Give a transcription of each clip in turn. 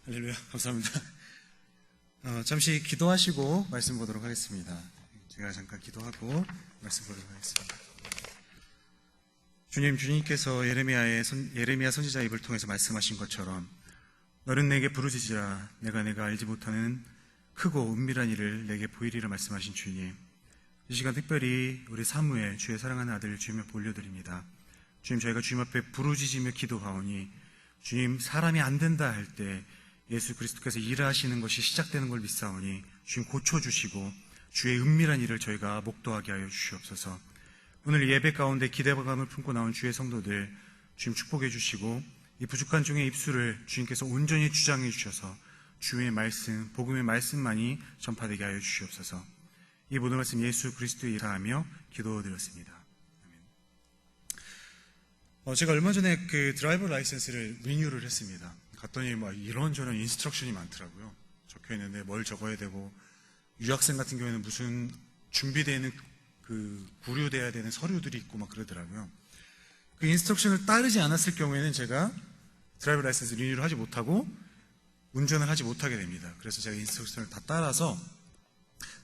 할렐루야, 감사합니다. 잠시 기도하시고 말씀 보도록 하겠습니다. 제가 잠깐 기도하고 말씀 보도록 하겠습니다. 주님께서 예레미야 선지자 입을 통해서 말씀하신 것처럼 너는 내게 부르짖으라 내가 알지 못하는 크고 은밀한 일을 내게 보이리라 말씀하신 주님, 이 시간 특별히 우리 사무엘 주의 사랑하는 아들 주님 앞에 올려드립니다. 주님, 저희가 주님 앞에 부르짖으며 기도하오니 주님, 사람이 안 된다 할 때 예수 그리스도께서 일하시는 것이 시작되는 걸 믿사오니 주님 고쳐주시고 주의 은밀한 일을 저희가 목도하게 하여 주시옵소서. 오늘 예배 가운데 기대감을 품고 나온 주의 성도들 주님 축복해 주시고 이 부족한 종의 입술을 주님께서 온전히 주장해 주셔서 주의 말씀, 복음의 말씀만이 전파되게 하여 주시옵소서. 이 모든 말씀 예수 그리스도의 이름하며 기도드렸습니다. 제가 얼마 전에 그 드라이버 라이센스를 리뉴를 했습니다. 갔더니 막 이런저런 인스트럭션이 많더라고요. 적혀 있는데 뭘 적어야 되고, 유학생 같은 경우에는 무슨 준비되어 있는 그 구류돼야 되는 서류들이 있고 막 그러더라고요. 그 인스트럭션을 따르지 않았을 경우에는 제가 드라이버 라이센스 리뉴를 하지 못하고 운전을 하지 못하게 됩니다. 그래서 제가 인스트럭션을 다 따라서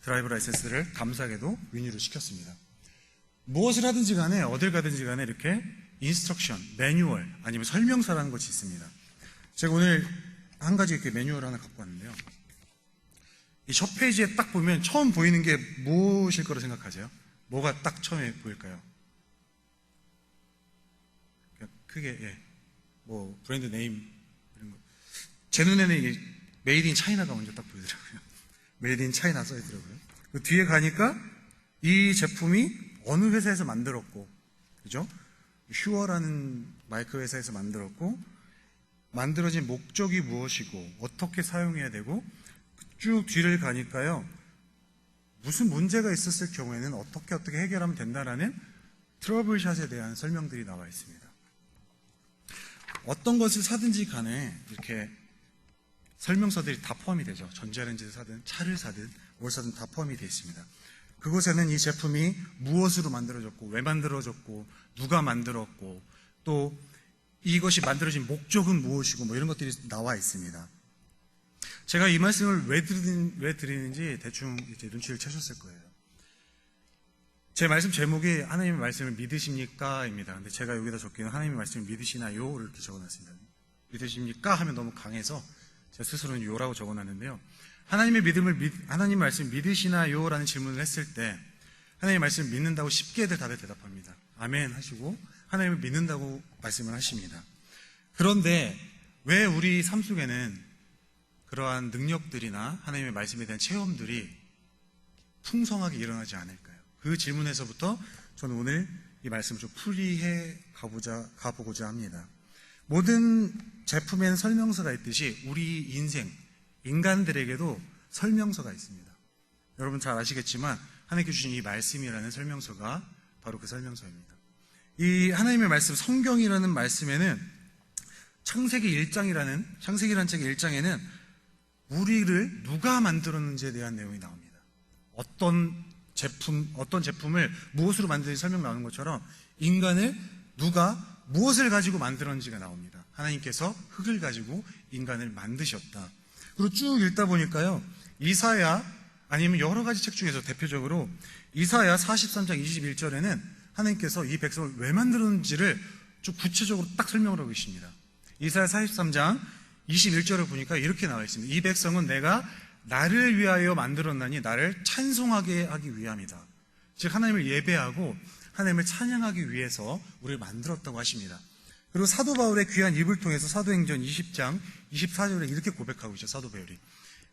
드라이버 라이센스를 감사하게도 리뉴를 시켰습니다. 무엇을 하든지 간에 어딜 가든지 간에 이렇게 인스트럭션, 매뉴얼 아니면 설명서라는 것이 있습니다. 제가 오늘 한 가지 이렇게 매뉴얼 하나 갖고 왔는데요. 이 첫 페이지에 딱 보면 처음 보이는 게 무엇일 거라 생각하세요? 뭐가 딱 처음에 보일까요? 크게 뭐 브랜드 네임 이런 거. 제 눈에는 이게 메이드 인 차이나가 먼저 딱 보이더라고요. 메이드 인 차이나 써 있더라고요. 그 뒤에 가니까 이 제품이 어느 회사에서 만들었고, 그죠? 슈어라는 마이크 회사에서 만들었고, 만들어진 목적이 무엇이고 어떻게 사용해야 되고, 쭉 뒤를 가니까요, 무슨 문제가 있었을 경우에는 어떻게 해결하면 된다라는 트러블샷에 대한 설명들이 나와 있습니다. 어떤 것을 사든지 간에 이렇게 설명서들이 다 포함이 되죠. 전자레인지를 사든 차를 사든 뭘 사든 다 포함이 되어 있습니다. 그곳에는 이 제품이 무엇으로 만들어졌고, 왜 만들어졌고, 누가 만들었고, 또 이것이 만들어진 목적은 무엇이고, 뭐 이런 것들이 나와 있습니다. 제가 이 말씀을 왜 드리는지 대충 이제 눈치를 채셨을 거예요. 제 말씀 제목이 하나님의 말씀을 믿으십니까? 입니다. 근데 제가 여기다 적기는 하나님의 말씀을 믿으시나요? 이렇게 적어놨습니다. 믿으십니까? 하면 너무 강해서 제가 스스로는 요라고 적어놨는데요. 하나님 말씀을 믿으시나요? 라는 질문을 했을 때 하나님의 말씀을 믿는다고 쉽게들 다들 대답합니다. 아멘 하시고 하나님을 믿는다고 말씀을 하십니다. 그런데 왜 우리 삶 속에는 그러한 능력들이나 하나님의 말씀에 대한 체험들이 풍성하게 일어나지 않을까요? 그 질문에서부터 저는 오늘 이 말씀을 좀 풀이해 가보고자 합니다. 모든 제품에는 설명서가 있듯이 우리 인생, 인간들에게도 설명서가 있습니다. 여러분 잘 아시겠지만 하나님께 주신 이 말씀이라는 설명서가 바로 그 설명서입니다. 이 하나님의 말씀, 성경이라는 말씀에는 창세기라는 책의 1장에는 우리를 누가 만들었는지에 대한 내용이 나옵니다. 어떤 제품을 무엇으로 만드는지 설명 나오는 것처럼 인간을 누가 무엇을 가지고 만들었는지가 나옵니다. 하나님께서 흙을 가지고 인간을 만드셨다. 그리고 쭉 읽다 보니까요, 이사야 아니면 여러 가지 책 중에서 대표적으로 이사야 43장 21절에는 하나님께서 이 백성을 왜 만들었는지를 좀 구체적으로 딱 설명을 하고 계십니다. 이사야 43장 21절을 보니까 이렇게 나와 있습니다. 이 백성은 내가 나를 위하여 만들었나니 나를 찬송하게 하기 위함이다. 즉 하나님을 예배하고 하나님을 찬양하기 위해서 우리를 만들었다고 하십니다. 그리고 사도 바울의 귀한 입을 통해서 사도행전 20장 24절에 이렇게 고백하고 있죠. 사도 바울이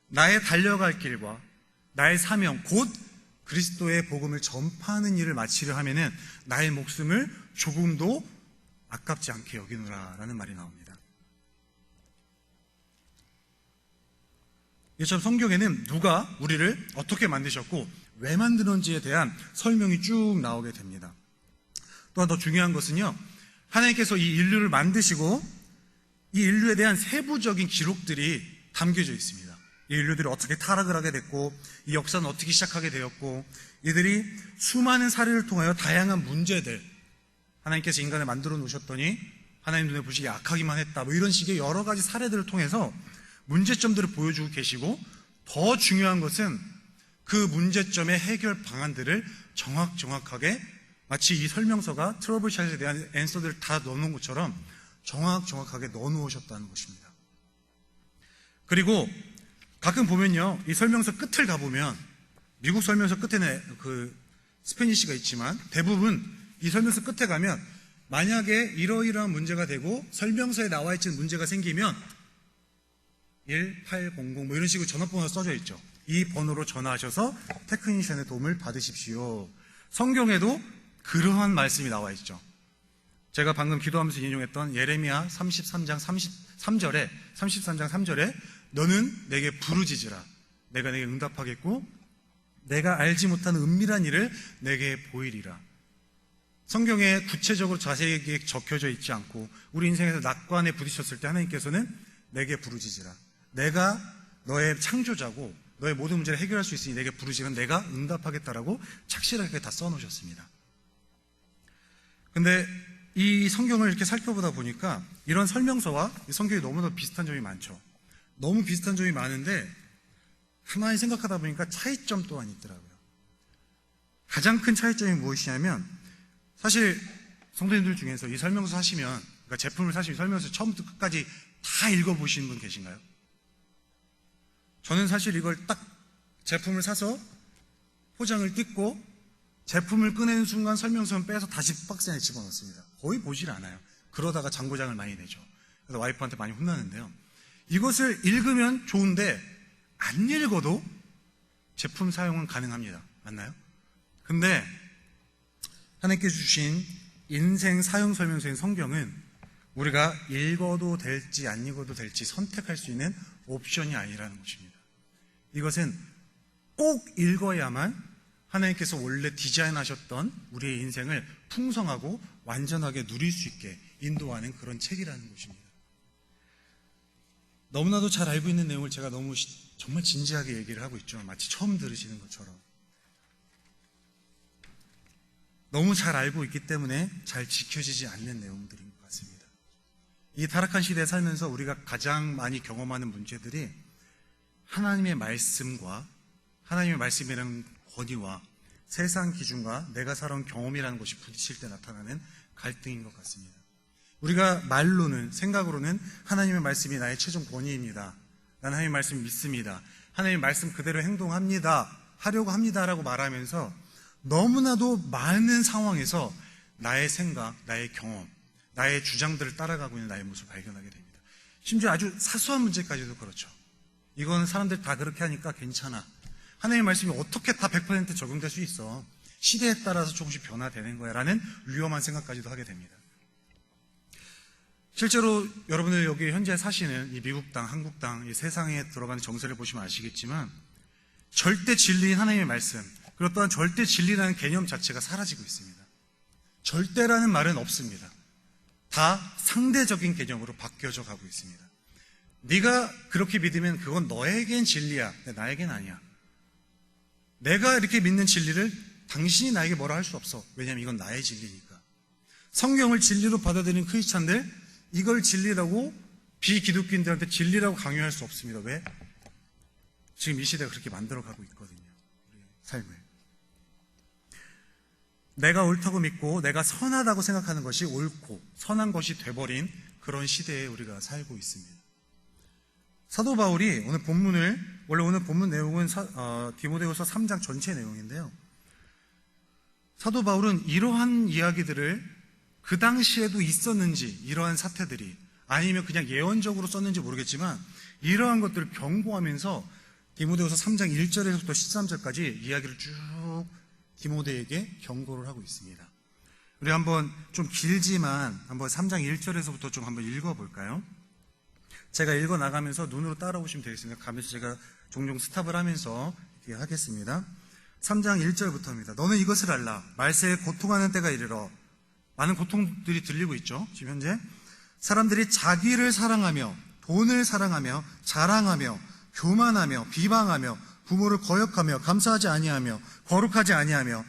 나의 달려갈 길과 나의 사명 곧 그리스도의 복음을 전파하는 일을 마치려 하면은 나의 목숨을 조금도 아깝지 않게 여기노라 라는 말이 나옵니다. 이처럼 성경에는 누가 우리를 어떻게 만드셨고 왜 만드는지에 대한 설명이 쭉 나오게 됩니다. 또한 더 중요한 것은요, 하나님께서 이 인류를 만드시고 이 인류에 대한 세부적인 기록들이 담겨져 있습니다. 이 인류들이 어떻게 타락을 하게 됐고 이 역사는 어떻게 시작하게 되었고 이들이 수많은 사례를 통하여 다양한 문제들, 하나님께서 인간을 만들어 놓으셨더니 하나님 눈에 보시기에 악하기만 했다. 뭐 이런 식의 여러 가지 사례들을 통해서 문제점들을 보여주고 계시고, 더 중요한 것은 그 문제점의 해결 방안들을 정확하게 마치 이 설명서가 트러블샷에 대한 앤서들을 다 넣어놓은 것처럼 정확하게 넣어놓으셨다는 것입니다. 그리고 가끔 보면요, 이 설명서 끝을 가보면, 미국 설명서 끝에는 그 스페니시가 있지만 대부분 이 설명서 끝에 가면 만약에 이러이러한 문제가 되고 설명서에 나와 있는 문제가 생기면 1800 뭐 이런 식으로 전화번호가 써져 있죠. 이 번호로 전화하셔서 테크니션의 도움을 받으십시오. 성경에도 그러한 말씀이 나와 있죠. 제가 방금 기도하면서 인용했던 예레미야 33장 3절에 너는 내게 부르짖으라. 내가 내게 응답하겠고 내가 알지 못하는 은밀한 일을 내게 보이리라. 성경에 구체적으로 자세하게 적혀져 있지 않고 우리 인생에서 낙관에 부딪혔을 때 하나님께서는 내게 부르짖으라. 내가 너의 창조자고 너의 모든 문제를 해결할 수 있으니 내게 부르짖으면 내가 응답하겠다라고 착실하게 다 써놓으셨습니다. 근데 이 성경을 이렇게 살펴보다 보니까 이런 설명서와 성경이 너무나 비슷한 점이 많죠. 너무 비슷한 점이 많은데 가만히 생각하다 보니까 차이점 또한 있더라고요. 가장 큰 차이점이 무엇이냐면, 사실 성도님들 중에서 이 설명서 사시면, 그러니까 제품을 사시면 설명서 처음부터 끝까지 다 읽어보시는 분 계신가요? 저는 사실 이걸 딱 제품을 사서 포장을 뜯고 제품을 꺼내는 순간 설명서는 빼서 다시 박스 안에 집어넣습니다. 거의 보질 않아요. 그러다가 장고장을 많이 내죠. 그래서 와이프한테 많이 혼나는데요. 이것을 읽으면 좋은데 안 읽어도 제품 사용은 가능합니다. 맞나요? 근데 하나님께서 주신 인생 사용 설명서인 성경은 우리가 읽어도 될지 안 읽어도 될지 선택할 수 있는 옵션이 아니라는 것입니다. 이것은 꼭 읽어야만 하나님께서 원래 디자인하셨던 우리의 인생을 풍성하고 완전하게 누릴 수 있게 인도하는 그런 책이라는 것입니다. 너무나도 잘 알고 있는 내용을 제가 너무 정말 진지하게 얘기를 하고 있죠. 마치 처음 들으시는 것처럼. 너무 잘 알고 있기 때문에 잘 지켜지지 않는 내용들인 것 같습니다. 이 타락한 시대에 살면서 우리가 가장 많이 경험하는 문제들이 하나님의 말씀과 하나님의 말씀이라는 권위와 세상 기준과 내가 살아온 경험이라는 것이 부딪힐 때 나타나는 갈등인 것 같습니다. 우리가 말로는, 생각으로는 하나님의 말씀이 나의 최종 권위입니다. 나는 하나님의 말씀 믿습니다. 하나님의 말씀 그대로 행동합니다. 하려고 합니다라고 말하면서 너무나도 많은 상황에서 나의 생각, 나의 경험, 나의 주장들을 따라가고 있는 나의 모습을 발견하게 됩니다. 심지어 아주 사소한 문제까지도 그렇죠. 이건 사람들 다 그렇게 하니까 괜찮아. 하나님의 말씀이 어떻게 다 100% 적용될 수 있어. 시대에 따라서 조금씩 변화되는 거야 라는 위험한 생각까지도 하게 됩니다. 실제로 여러분들 여기 현재 사시는 이 미국 땅, 한국 땅, 이 세상에 들어가는 정세를 보시면 아시겠지만 절대 진리인 하나님의 말씀, 그리고 또한 절대 진리라는 개념 자체가 사라지고 있습니다. 절대라는 말은 없습니다. 다 상대적인 개념으로 바뀌어져 가고 있습니다. 네가 그렇게 믿으면 그건 너에겐 진리야. 근데 나에겐 아니야. 내가 이렇게 믿는 진리를 당신이 나에게 뭐라 할 수 없어. 왜냐하면 이건 나의 진리니까. 성경을 진리로 받아들이는 크리스찬들, 이걸 진리라고 비기독교인들한테 진리라고 강요할 수 없습니다. 왜? 지금 이 시대가 그렇게 만들어가고 있거든요. 우리의 삶을. 내가 옳다고 믿고 내가 선하다고 생각하는 것이 옳고 선한 것이 돼버린 그런 시대에 우리가 살고 있습니다. 사도 바울이 오늘 본문을, 원래 오늘 본문 내용은 디모데후서 3장 전체 내용인데요. 사도 바울은 이러한 이야기들을 그 당시에도 있었는지, 이러한 사태들이 아니면 그냥 예언적으로 썼는지 모르겠지만 이러한 것들을 경고하면서 디모데후서 3장 1절에서부터 13절까지 이야기를 쭉 디모데에게 경고를 하고 있습니다. 우리 한번 좀 길지만 한번 3장 1절에서부터 좀 한번 읽어볼까요? 제가 읽어나가면서 눈으로 따라오시면 되겠습니다. 가면서 제가 종종 스탑을 하면서 이렇게 하겠습니다. 3장 1절부터입니다. 너는 이것을 알라. 말세에 고통하는 때가 이르러. 많은 고통들이 들리고 있죠. 지금 현재 사람들이 자기를 사랑하며 돈을 사랑하며 자랑하며 교만하며 비방하며 부모를 거역하며 감사하지 아니하며 거룩하지 아니하며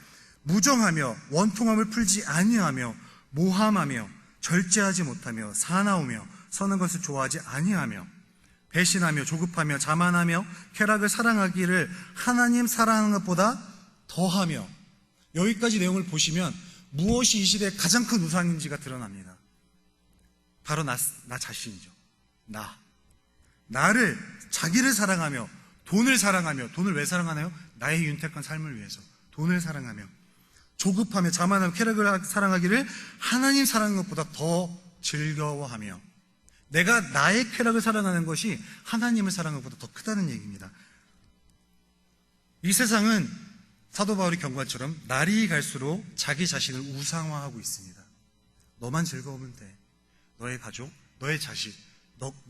무정하며 원통함을 풀지 아니하며 모함하며 절제하지 못하며 사나우며 선한 것을 좋아하지 아니하며 배신하며 조급하며 자만하며 쾌락을 사랑하기를 하나님 사랑하는 것보다 더하며. 여기까지 내용을 보시면 무엇이 이 시대의 가장 큰 우상인지가 드러납니다. 바로 나 자신이죠. 나를, 자기를 사랑하며 돈을 사랑하며. 돈을 왜 사랑하나요? 나의 윤택한 삶을 위해서 돈을 사랑하며 조급하며 자만하며 쾌락을 사랑하기를 하나님 사랑하는 것보다 더 즐거워하며. 내가 나의 쾌락을 사랑하는 것이 하나님을 사랑하는 것보다 더 크다는 얘기입니다. 이 세상은 사도 바울이 경고한처럼 날이 갈수록 자기 자신을 우상화하고 있습니다. 너만 즐거우면 돼. 너의 가족, 너의 자식,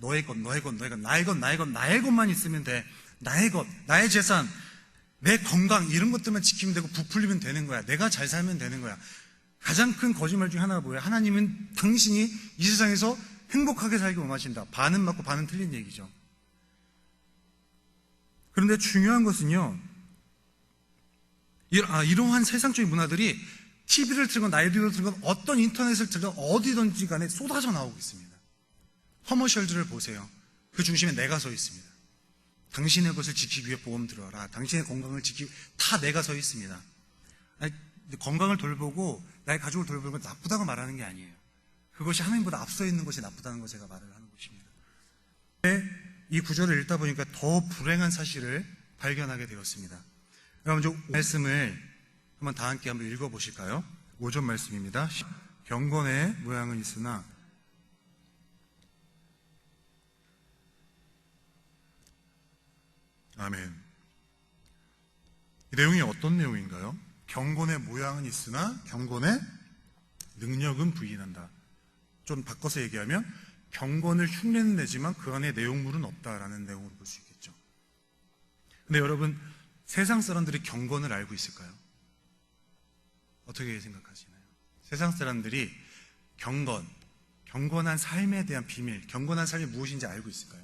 너의 것, 나의 것만 있으면 돼. 나의 것, 나의 재산, 내 건강, 이런 것들만 지키면 되고 부풀리면 되는 거야. 내가 잘 살면 되는 거야. 가장 큰 거짓말 중에 하나가 뭐예요? 하나님은 당신이 이 세상에서 행복하게 살기 원하신다. 반은 맞고 반은 틀린 얘기죠. 그런데 중요한 것은요, 이러한 세상적인 문화들이 TV를 틀건 라디오를 틀건 어떤 인터넷을 틀건 어디든지 간에 쏟아져 나오고 있습니다. 커머셜들을 보세요. 그 중심에 내가 서 있습니다. 당신의 것을 지키기 위해 보험 들어라. 당신의 건강을 지키기 다 내가 서 있습니다. 건강을 돌보고 나의 가족을 돌보는 건 나쁘다고 말하는 게 아니에요. 그것이 하나님보다 앞서 있는 것이 나쁘다는 걸 제가 말을 하는 것입니다. 이 구절을 읽다 보니까 더 불행한 사실을 발견하게 되었습니다. 여러분, 말씀을 한번 다 함께 한번 읽어보실까요? 5절 말씀입니다. 경건의 모양은 있으나 아멘. 이 내용이 어떤 내용인가요? 경건의 모양은 있으나 경건의 능력은 부인한다. 좀 바꿔서 얘기하면 경건을 흉내는 내지만 그 안에 내용물은 없다라는 내용으로 볼 수 있겠죠. 근데 여러분, 세상 사람들이 경건을 알고 있을까요? 어떻게 생각하시나요? 세상 사람들이 경건한 삶에 대한 비밀, 경건한 삶이 무엇인지 알고 있을까요?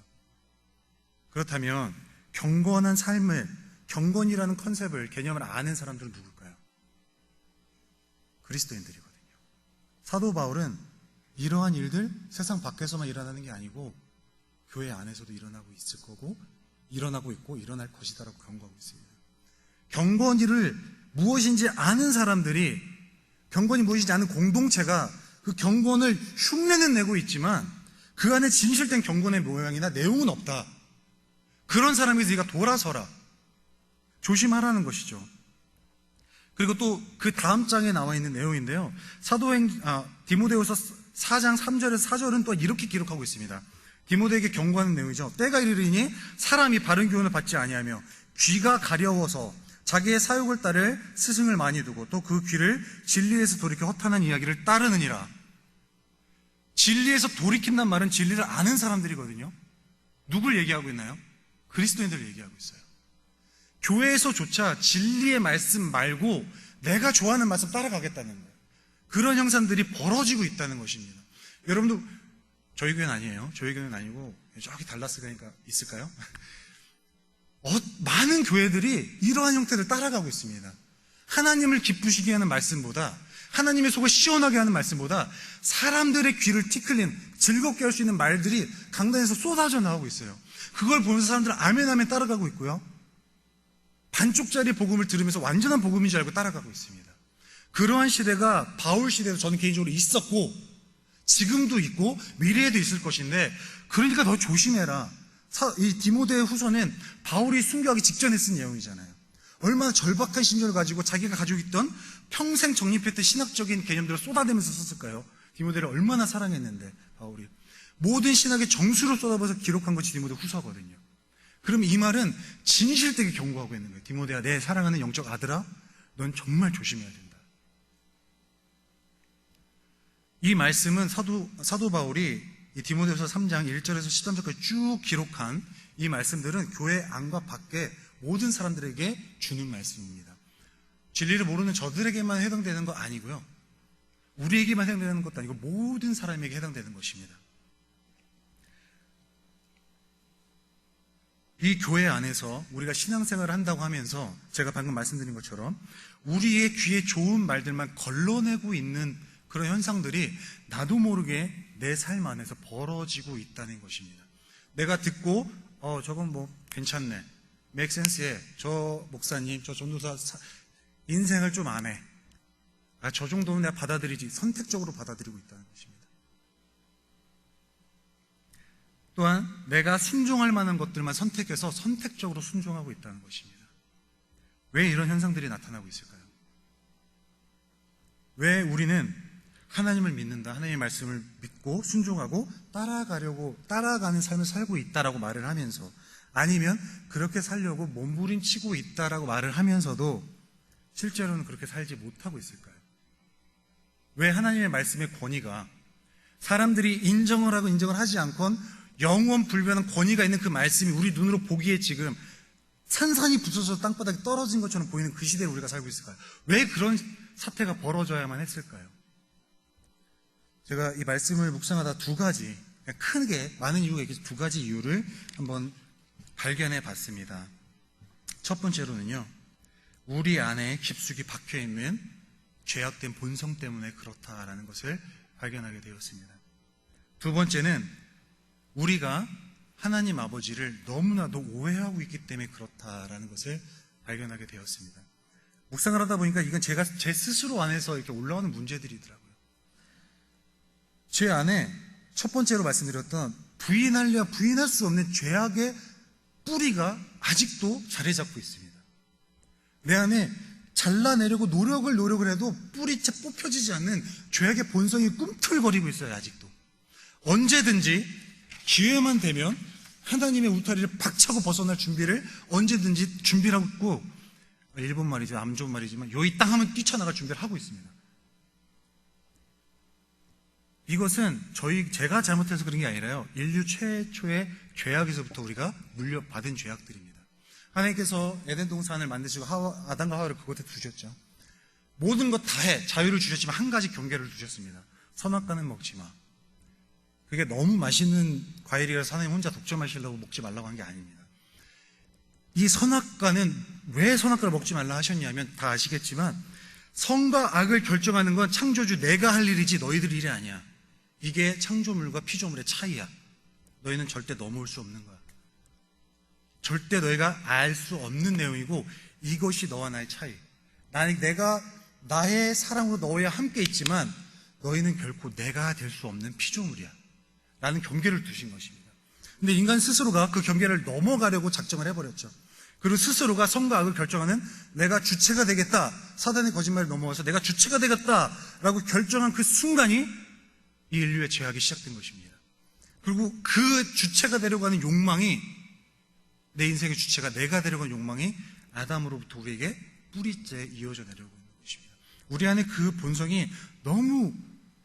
그렇다면 경건한 삶을, 경건이라는 컨셉을, 개념을 아는 사람들은 누굴까요? 그리스도인들이거든요. 사도 바울은 이러한 일들 세상 밖에서만 일어나는 게 아니고 교회 안에서도 일어나고 있을 거고 일어나고 있고 일어날 것이다라고 경고하고 있습니다. 경건이를 무엇인지 아는 사람들이, 경건이 무엇인지 아는 공동체가 그 경건을 흉내는 내고 있지만 그 안에 진실된 경건의 모양이나 내용은 없다. 그런 사람에서 네가 돌아서라. 조심하라는 것이죠. 그리고 또 그 다음 장에 나와 있는 내용인데요. 디모데후서 4장 3절에서 4절은 또 이렇게 기록하고 있습니다. 디모데에게 경고하는 내용이죠. 때가 이르리니 사람이 바른 교훈을 받지 아니하며 귀가 가려워서 자기의 사욕을 따를 스승을 많이 두고 또 그 귀를 진리에서 돌이켜 허탄한 이야기를 따르느니라. 진리에서 돌이킨다는 말은 진리를 아는 사람들이거든요. 누굴 얘기하고 있나요? 그리스도인들을 얘기하고 있어요. 교회에서조차 진리의 말씀 말고 내가 좋아하는 말씀 따라가겠다는 거예요. 그런 형상들이 벌어지고 있다는 것입니다. 여러분도 저희 교회는 아니에요. 저희 교회는 아니고 저기 달라스가 있을까요? 많은 교회들이 이러한 형태를 따라가고 있습니다. 하나님을 기쁘시게 하는 말씀보다, 하나님의 속을 시원하게 하는 말씀보다 사람들의 귀를 티끌린, 즐겁게 할 수 있는 말들이 강단에서 쏟아져 나오고 있어요. 그걸 보면서 사람들은 아멘 하면 따라가고 있고요. 반쪽짜리 복음을 들으면서 완전한 복음인 줄 알고 따라가고 있습니다. 그러한 시대가 바울 시대도 저는 개인적으로 있었고 지금도 있고 미래에도 있을 것인데, 그러니까 더 조심해라. 이 디모데 후서는 바울이 순교하기 직전에 쓴 내용이잖아요. 얼마나 절박한 심정을 가지고 자기가 가지고 있던 평생 정립했던 신학적인 개념들을 쏟아내면서 썼을까요? 디모데를 얼마나 사랑했는데 바울이 모든 신학의 정수를 쏟아부어서 기록한 것이 디모데 후서거든요. 그럼 이 말은 진실되게 경고하고 있는 거예요. 디모데야, 내 사랑하는 영적 아들아, 넌 정말 조심해야 된다. 이 말씀은 사도 바울이 이 디모데후서 3장 1절에서 13절까지 쭉 기록한 이 말씀들은 교회 안과 밖에 모든 사람들에게 주는 말씀입니다. 진리를 모르는 저들에게만 해당되는 거 아니고요. 우리에게만 해당되는 것도 아니고 모든 사람에게 해당되는 것입니다. 이 교회 안에서 우리가 신앙생활을 한다고 하면서 제가 방금 말씀드린 것처럼 우리의 귀에 좋은 말들만 걸러내고 있는 그런 현상들이 나도 모르게 내 삶 안에서 벌어지고 있다는 것입니다. 내가 듣고 저건 뭐 괜찮네, 맥센스해, 저 목사님, 저 전도사 인생을 좀 안 해, 저 정도는 내가 받아들이지, 선택적으로 받아들이고 있다는 것입니다. 또한 내가 순종할 만한 것들만 선택해서 선택적으로 순종하고 있다는 것입니다. 왜 이런 현상들이 나타나고 있을까요? 왜 우리는 하나님을 믿는다, 하나님의 말씀을 믿고 순종하고 따라가는 삶을 살고 있다라고 말을 하면서, 아니면 그렇게 살려고 몸부림치고 있다라고 말을 하면서도 실제로는 그렇게 살지 못하고 있을까요? 왜 하나님의 말씀의 권위가 사람들이 인정을 하고 인정을 하지 않건 영원 불변한 권위가 있는 그 말씀이 우리 눈으로 보기에 지금 산산이 부서져서 땅바닥에 떨어진 것처럼 보이는 그 시대를 우리가 살고 있을까요? 왜 그런 사태가 벌어져야만 했을까요? 제가 이 말씀을 묵상하다 두 가지, 크게 많은 이유가 있겠죠. 두 가지 이유를 한번 발견해 봤습니다. 첫 번째로는요, 우리 안에 깊숙이 박혀 있는 죄악된 본성 때문에 그렇다라는 것을 발견하게 되었습니다. 두 번째는 우리가 하나님 아버지를 너무나도 오해하고 있기 때문에 그렇다라는 것을 발견하게 되었습니다. 묵상을 하다 보니까 이건 제가 제 스스로 안에서 이렇게 올라오는 문제들이더라고요. 제 안에 첫 번째로 말씀드렸던 부인하려 부인할 수 없는 죄악의 뿌리가 아직도 자리 잡고 있습니다. 내 안에 잘라내려고 노력을 해도 뿌리채 뽑혀지지 않는 죄악의 본성이 꿈틀거리고 있어요. 아직도. 언제든지 기회만 되면 하나님의 울타리를 박차고 벗어날 준비를 언제든지 준비를 하고 있고, 일본 말이죠, 안 좋은 말이지만 여기 땅 하면 뛰쳐나갈 준비를 하고 있습니다. 이것은 제가 잘못해서 그런 게 아니라요, 인류 최초의 죄악에서부터 우리가 물려받은 죄악들입니다. 하나님께서 에덴 동산을 만드시고 아담과 하와를 그곳에 두셨죠. 모든 것 다 해, 자유를 주셨지만 한 가지 경계를 두셨습니다. 선악과는 먹지 마. 그게 너무 맛있는 과일이라서 하나님 혼자 독점하시려고 먹지 말라고 한 게 아닙니다. 이 선악과는 왜 선악과를 먹지 말라 하셨냐면, 다 아시겠지만 선과 악을 결정하는 건 창조주 내가 할 일이지 너희들 일이 아니야. 이게 창조물과 피조물의 차이야. 너희는 절대 넘어올 수 없는 거야. 절대 너희가 알 수 없는 내용이고, 이것이 너와 나의 차이. 내가 나의 사랑으로 너희와 함께 있지만 너희는 결코 내가 될 수 없는 피조물이야 라는 경계를 두신 것입니다. 근데 인간 스스로가 그 경계를 넘어가려고 작정을 해버렸죠. 그리고 스스로가 선과 악을 결정하는 내가 주체가 되겠다, 사단의 거짓말을 넘어와서 내가 주체가 되겠다라고 결정한 그 순간이 이 인류의 죄악이 시작된 것입니다. 그리고 그 주체가 되려고 하는 욕망이, 내 인생의 주체가 내가 되려고 하는 욕망이 아담으로부터 우리에게 뿌리째 이어져 내려오고 있는 것입니다. 우리 안에 그 본성이 너무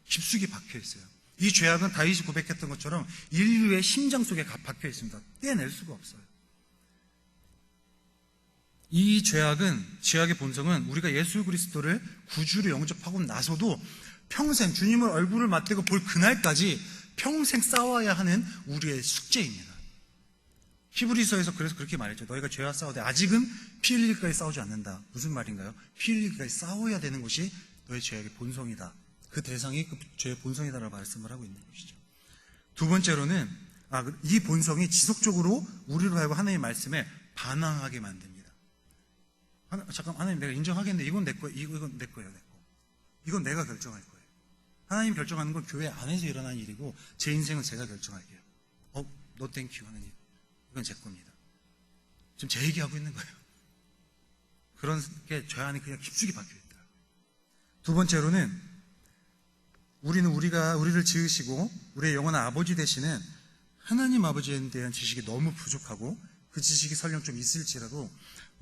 깊숙이 박혀 있어요. 이 죄악은 다윗이 고백했던 것처럼 인류의 심장 속에 박혀 있습니다. 떼낼 수가 없어요. 이 죄악의 본성은 우리가 예수 그리스도를 구주로 영접하고 나서도 평생 주님을 얼굴을 맞대고 볼 그날까지 평생 싸워야 하는 우리의 숙제입니다. 히브리서에서 그래서 그렇게 말했죠. 너희가 죄와 싸우되 아직은 피 흘리기까지 싸우지 않는다. 무슨 말인가요? 피 흘리기까지 싸워야 되는 것이 너의 죄악의 본성이다. 그 대상이 그 죄의 본성이다라고 말씀을 하고 있는 것이죠. 두 번째로는 이 본성이 지속적으로 우리로 하여금 하나님의 말씀에 반항하게 만듭니다. 하나님 내가 인정하겠는데 이건 내 거예요. 이건 내 거예요. 이건 내가 결정할 거예요. 하나님 결정하는 건 교회 안에서 일어나는 일이고 제 인생은 제가 결정할게요. no thank you 하나님. 이건 제 겁니다. 지금 제 얘기하고 있는 거예요. 그런 게 죄 안에 그냥 깊숙이 박혀있다. 두 번째로는 우리를 지으시고 우리의 영원한 아버지 되시는 하나님 아버지에 대한 지식이 너무 부족하고, 그 지식이 설령 좀 있을지라도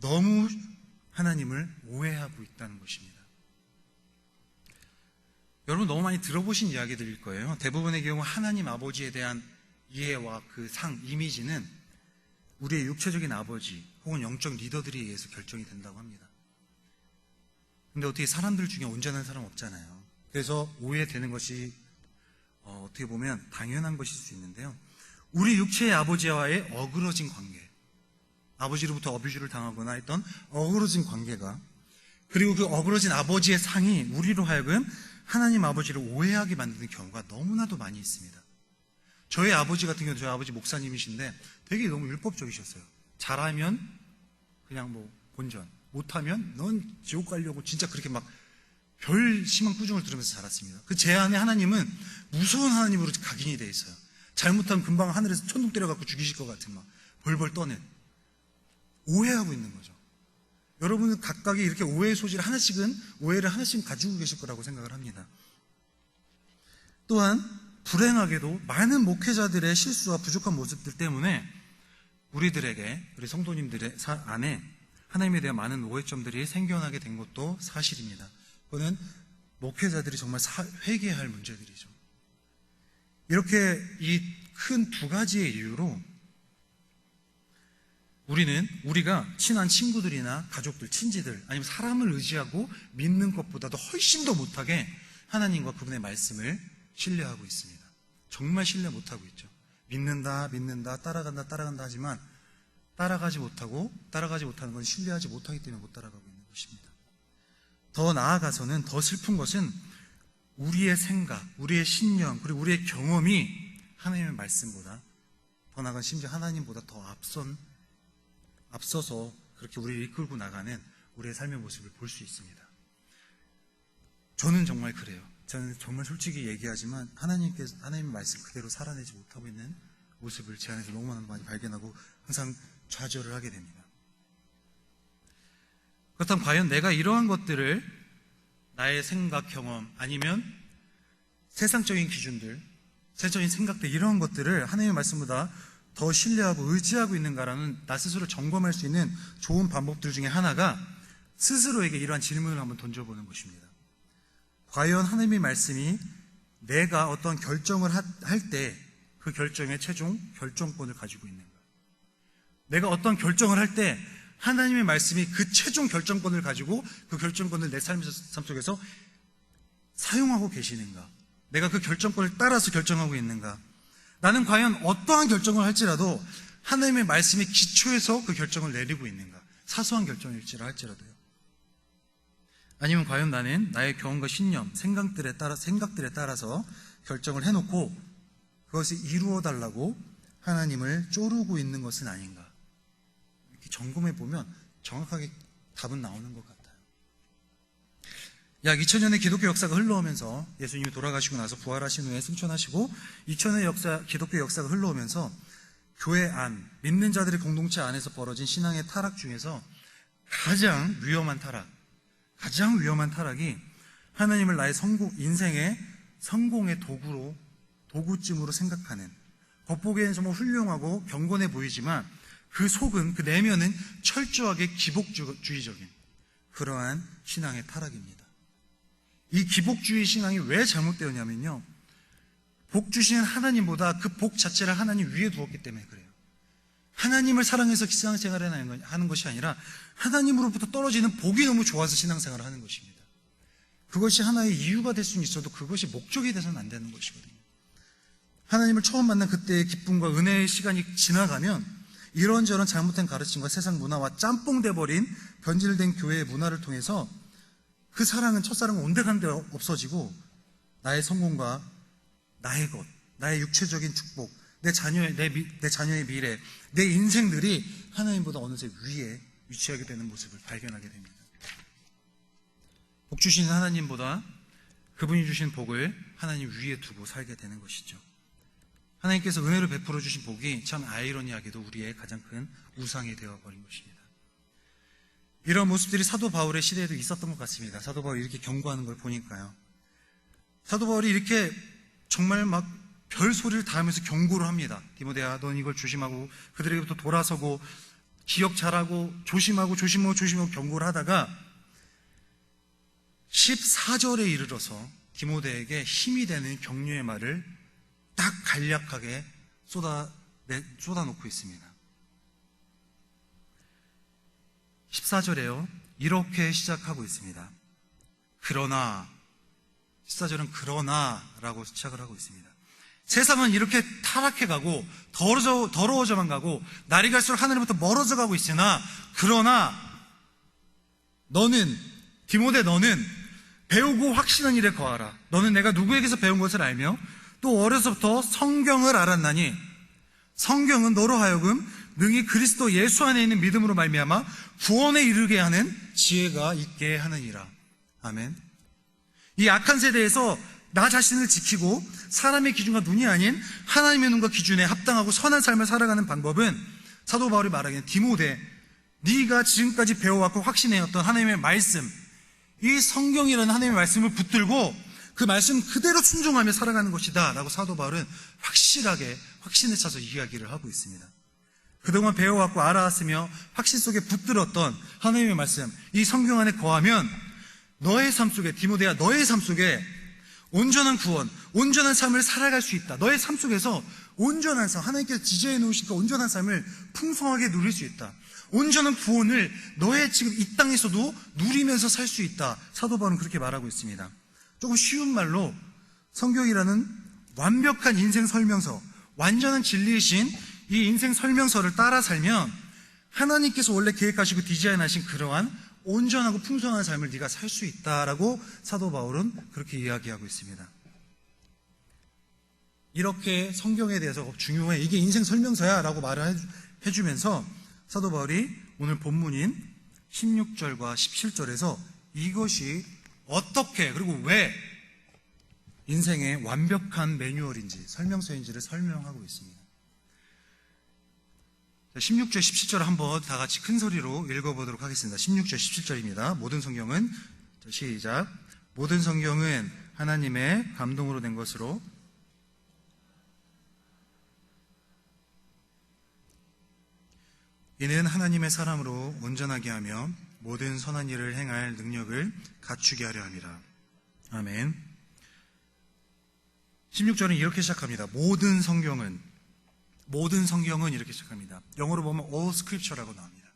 너무 하나님을 오해하고 있다는 것입니다. 여러분 너무 많이 들어보신 이야기들일 거예요. 대부분의 경우 하나님 아버지에 대한 이해와 그 이미지는 우리의 육체적인 아버지 혹은 영적 리더들에 의해서 결정이 된다고 합니다. 근데 어떻게 사람들 중에 온전한 사람 없잖아요. 그래서 오해되는 것이 어떻게 보면 당연한 것일 수 있는데요. 우리 육체의 아버지와의 어그러진 관계, 아버지로부터 어뷰즈를 당하거나 했던 어그러진 관계가, 그리고 그 어그러진 아버지의 상이 우리로 하여금 하나님 아버지를 오해하게 만드는 경우가 너무나도 많이 있습니다. 저희 아버지 같은 경우는 저희 아버지 목사님이신데 되게 너무 율법적이셨어요. 잘하면 그냥 뭐 본전, 못하면 넌 지옥 가려고 진짜 그렇게 막 별 심한 꾸중을 들으면서 자랐습니다. 그 제 안에 하나님은 무서운 하나님으로 각인이 되어 있어요. 잘못하면 금방 하늘에서 천둥 때려갖고 죽이실 것 같은 막 벌벌 떠는, 오해하고 있는 거죠. 여러분은 각각의 이렇게 오해의 소지를 오해를 하나씩은 가지고 계실 거라고 생각을 합니다. 또한 불행하게도 많은 목회자들의 실수와 부족한 모습들 때문에 우리 성도님들의 안에 하나님에 대한 많은 오해점들이 생겨나게 된 것도 사실입니다. 그거는 목회자들이 정말 회개해야 할 문제들이죠. 이렇게 이 큰 두 가지의 이유로 우리가 친한 친구들이나 가족들, 친지들, 아니면 사람을 의지하고 믿는 것보다도 훨씬 더 못하게 하나님과 그분의 말씀을 신뢰하고 있습니다. 정말 신뢰 못하고 있죠. 믿는다, 따라간다 하지만 따라가지 못하는 건 신뢰하지 못하기 때문에 못 따라가고 있는 것입니다. 더 나아가서는 더 슬픈 것은 우리의 생각, 우리의 신념, 그리고 우리의 경험이 하나님의 말씀보다 더 나아가 심지어 하나님보다 더 앞서서 그렇게 우리를 이끌고 나가는 우리의 삶의 모습을 볼 수 있습니다. 저는 정말 그래요. 저는 정말 솔직히 얘기하지만 하나님의 말씀 그대로 살아내지 못하고 있는 모습을 제 안에서 너무나 많이 발견하고 항상 좌절을 하게 됩니다. 그렇다면 과연 내가 이러한 것들을 나의 생각, 경험 아니면 세상적인 기준들, 세상적인 생각들 이러한 것들을 하나님의 말씀보다 더 신뢰하고 의지하고 있는가라는 나 스스로 점검할 수 있는 좋은 방법들 중에 하나가 스스로에게 이러한 질문을 한번 던져보는 것입니다. 과연 하나님의 말씀이 내가 어떤 결정을 할 때 그 결정의 최종 결정권을 가지고 있는가? 내가 어떤 결정을 할 때 하나님의 말씀이 그 최종 결정권을 가지고 그 결정권을 내 삶 속에서 사용하고 계시는가? 내가 그 결정권을 따라서 결정하고 있는가? 나는 과연 어떠한 결정을 할지라도 하나님의 말씀이 기초에서 그 결정을 내리고 있는가? 사소한 결정일지라도요. 아니면 과연 나는 나의 경험과 신념, 생각들에 따라서 결정을 해놓고 그것을 이루어달라고 하나님을 쪼르고 있는 것은 아닌가? 이렇게 점검해 보면 정확하게 답은 나오는 것 같아요. 약 2000년의 기독교 역사가 흘러오면서 예수님이 돌아가시고 나서 부활하신 후에 승천하시고 2000년의 기독교 역사가 흘러오면서 교회 안, 믿는 자들의 공동체 안에서 벌어진 신앙의 타락 중에서 가장 위험한 타락이 하나님을 나의 인생의 성공의 도구쯤으로 생각하는, 겉보기에는 정말 훌륭하고 경건해 보이지만 그 속은, 그 내면은 철저하게 기복주의적인 그러한 신앙의 타락입니다. 이 기복주의 신앙이 왜 잘못되었냐면요, 복 주시는 하나님보다 그 복 자체를 하나님 위에 두었기 때문에 그래요. 하나님을 사랑해서 신앙생활을 하는 것이 아니라 하나님으로부터 떨어지는 복이 너무 좋아서 신앙생활을 하는 것입니다. 그것이 하나의 이유가 될 수는 있어도 그것이 목적이 돼서는 안 되는 것이거든요. 하나님을 처음 만난 그때의 기쁨과 은혜의 시간이 지나가면 이런저런 잘못된 가르침과 세상 문화와 짬뽕 돼버린 변질된 교회의 문화를 통해서 그 첫사랑은 온데간데 없어지고 나의 성공과 나의 것, 나의 육체적인 축복, 내 자녀의 미래, 내 인생들이 하나님보다 어느새 위에 위치하게 되는 모습을 발견하게 됩니다. 복 주시는 하나님보다 그분이 주신 복을 하나님 위에 두고 살게 되는 것이죠. 하나님께서 은혜를 베풀어 주신 복이 참 아이러니하게도 우리의 가장 큰 우상이 되어버린 것입니다. 이런 모습들이 사도 바울의 시대에도 있었던 것 같습니다. 사도 바울이 이렇게 경고하는 걸 보니까요. 사도 바울이 이렇게 정말 막 별소리를 다 하면서 경고를 합니다. 디모데야, 넌 이걸 조심하고 그들에게부터 돌아서고 기억 잘하고 조심하고 경고를 하다가 14절에 이르러서 디모데에게 힘이 되는 격려의 말을 딱 간략하게 쏟아놓고 있습니다. 14절에요. 이렇게 시작하고 있습니다. 그러나, 14절은 그러나라고 시작을 하고 있습니다. 세상은 이렇게 타락해가고 더러워져만 가고 날이 갈수록 하늘로부터 멀어져 가고 있으나, 그러나 너는, 디모데 너는 배우고 확신한 일에 거하라. 너는 내가 누구에게서 배운 것을 알며 또 어려서부터 성경을 알았나니 성경은 너로 하여금 능히 그리스도 예수 안에 있는 믿음으로 말미암아 구원에 이르게 하는 지혜가 있게 하느니라. 아멘. 이 악한 세대에서 나 자신을 지키고 사람의 기준과 눈이 아닌 하나님의 눈과 기준에 합당하고 선한 삶을 살아가는 방법은 사도 바울이 말하기는 디모데, 네가 지금까지 배워왔고 확신해왔던 하나님의 말씀, 이 성경이라는 하나님의 말씀을 붙들고 그 말씀 그대로 순종하며 살아가는 것이다 라고 사도 바울은 확실하게 확신에 차서 이야기를 하고 있습니다. 그동안 배워왔고 알아왔으며 확신 속에 붙들었던 하나님의 말씀, 이 성경 안에 거하면 너의 삶 속에, 디모데야, 너의 삶 속에 온전한 구원, 온전한 삶을 살아갈 수 있다. 너의 삶 속에서 온전한 삶, 하나님께서 지지해 놓으시니까 온전한 삶을 풍성하게 누릴 수 있다. 온전한 구원을 너의 지금 이 땅에서도 누리면서 살 수 있다. 사도 바울은 그렇게 말하고 있습니다. 조금 쉬운 말로 성경이라는 완벽한 인생 설명서, 완전한 진리이신 이 인생 설명서를 따라 살면 하나님께서 원래 계획하시고 디자인하신 그러한 온전하고 풍성한 삶을 네가 살 수 있다라고 사도 바울은 그렇게 이야기하고 있습니다. 이렇게 성경에 대해서 중요해, 이게 인생 설명서야 라고 말을 해주면서 사도 바울이 오늘 본문인 16절과 17절에서 이것이 어떻게 그리고 왜 인생의 완벽한 매뉴얼인지 설명서인지를 설명하고 있습니다. 16절 17절 한번 다 같이 큰 소리로 읽어보도록 하겠습니다. 16절 17절입니다. 모든 성경은, 시작. 모든 성경은 하나님의 감동으로 된 것으로 이는 하나님의 사람으로 온전하게 하며 모든 선한 일을 행할 능력을 갖추게 하려 함이라. 아멘. 16절은 이렇게 시작합니다. 모든 성경은 이렇게 시작합니다. 영어로 보면 all scripture라고 나옵니다.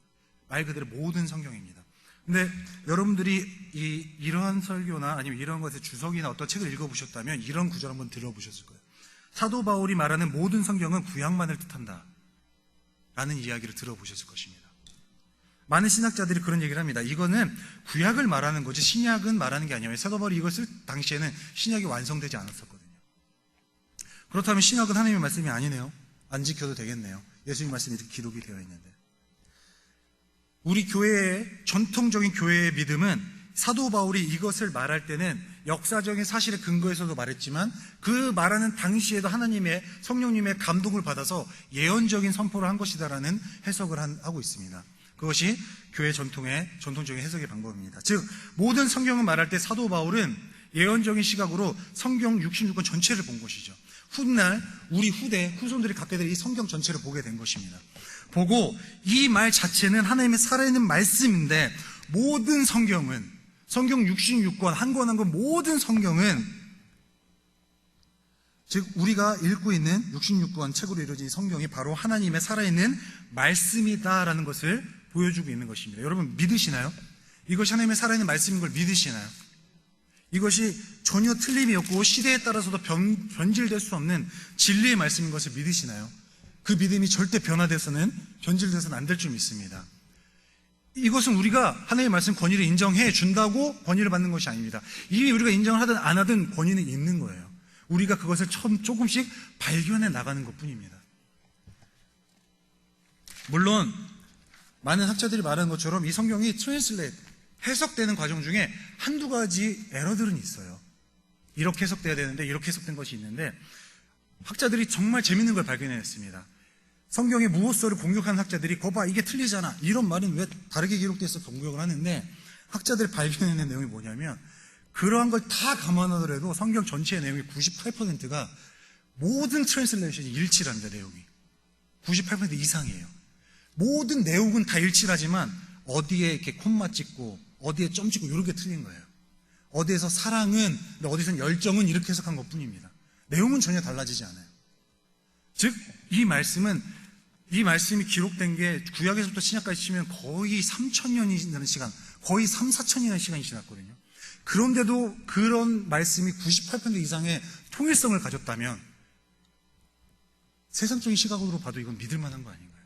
말 그대로 모든 성경입니다. 근데 여러분들이 이러한 설교나 아니면 이런 것의 주석이나 어떤 책을 읽어보셨다면 이런 구절 한번 들어보셨을 거예요. 사도 바울이 말하는 모든 성경은 구약만을 뜻한다 라는 이야기를 들어보셨을 것입니다. 많은 신학자들이 그런 얘기를 합니다. 이거는 구약을 말하는 거지 신약은 말하는 게 아니에요. 사도 바울이 이것을 당시에는 신약이 완성되지 않았었거든요. 그렇다면 신약은 하나님의 말씀이 아니네요. 안 지켜도 되겠네요. 예수님 말씀이 이렇게 기록이 되어 있는데. 우리 교회의 전통적인 교회의 믿음은 사도 바울이 이것을 말할 때는 역사적인 사실에 근거해서도 말했지만 그 말하는 당시에도 하나님의 성령님의 감동을 받아서 예언적인 선포를 한 것이다라는 해석을 하고 있습니다. 그것이 교회 전통적인 해석의 방법입니다. 즉 모든 성경을 말할 때 사도 바울은 예언적인 시각으로 성경 66권 전체를 본 것이죠. 훗날 우리 후손들이 갖게 될 이 성경 전체를 보게 된 것입니다. 보고 이 말 자체는 하나님의 살아있는 말씀인데 모든 성경은 성경 66권 한 권 한 권 모든 성경은 즉 우리가 읽고 있는 66권 책으로 이루어진 성경이 바로 하나님의 살아있는 말씀이다라는 것을 보여주고 있는 것입니다. 여러분 믿으시나요? 이것이 하나님의 살아있는 말씀인 걸 믿으시나요? 이것이 전혀 틀림이 없고 시대에 따라서도 변질될 수 없는 진리의 말씀인 것을 믿으시나요? 그 믿음이 절대 변질돼서는 안 될 줄 믿습니다. 이것은 우리가 하나님의 말씀 권위를 인정해 준다고 권위를 받는 것이 아닙니다. 이미 우리가 인정을 하든 안 하든 권위는 있는 거예요. 우리가 그것을 조금씩 발견해 나가는 것뿐입니다. 물론 많은 학자들이 말하는 것처럼 이 성경이 해석되는 과정 중에 한두 가지 에러들은 있어요. 이렇게 해석돼야 되는데 이렇게 해석된 것이 있는데 학자들이 정말 재밌는 걸 발견했습니다. 성경의 무호서를 공격하는 학자들이 거봐 이게 틀리잖아 이런 말은 왜 다르게 기록돼서 공격을 하는데 학자들이 발견해낸 내용이 뭐냐면 그러한 걸 다 감안하더라도 성경 전체의 내용의 98%가 모든 트랜슬레이션이 일치합니다. 내용이 98% 이상이에요. 모든 내용은 다 일치하지만 어디에 이렇게 콤마 찍고 어디에 점 찍고 이렇게 틀린 거예요. 어디에서 사랑은 어디선 열정은 이렇게 해석한 것뿐입니다. 내용은 전혀 달라지지 않아요. 즉 이 말씀이 기록된 게 구약에서부터 신약까지 치면 거의 3,000년이라는 시간, 거의 3, 4,000년의 시간이 지났거든요. 그런데도 그런 말씀이 98% 이상의 통일성을 가졌다면 세상적인 시각으로 봐도 이건 믿을 만한 거 아닌가요?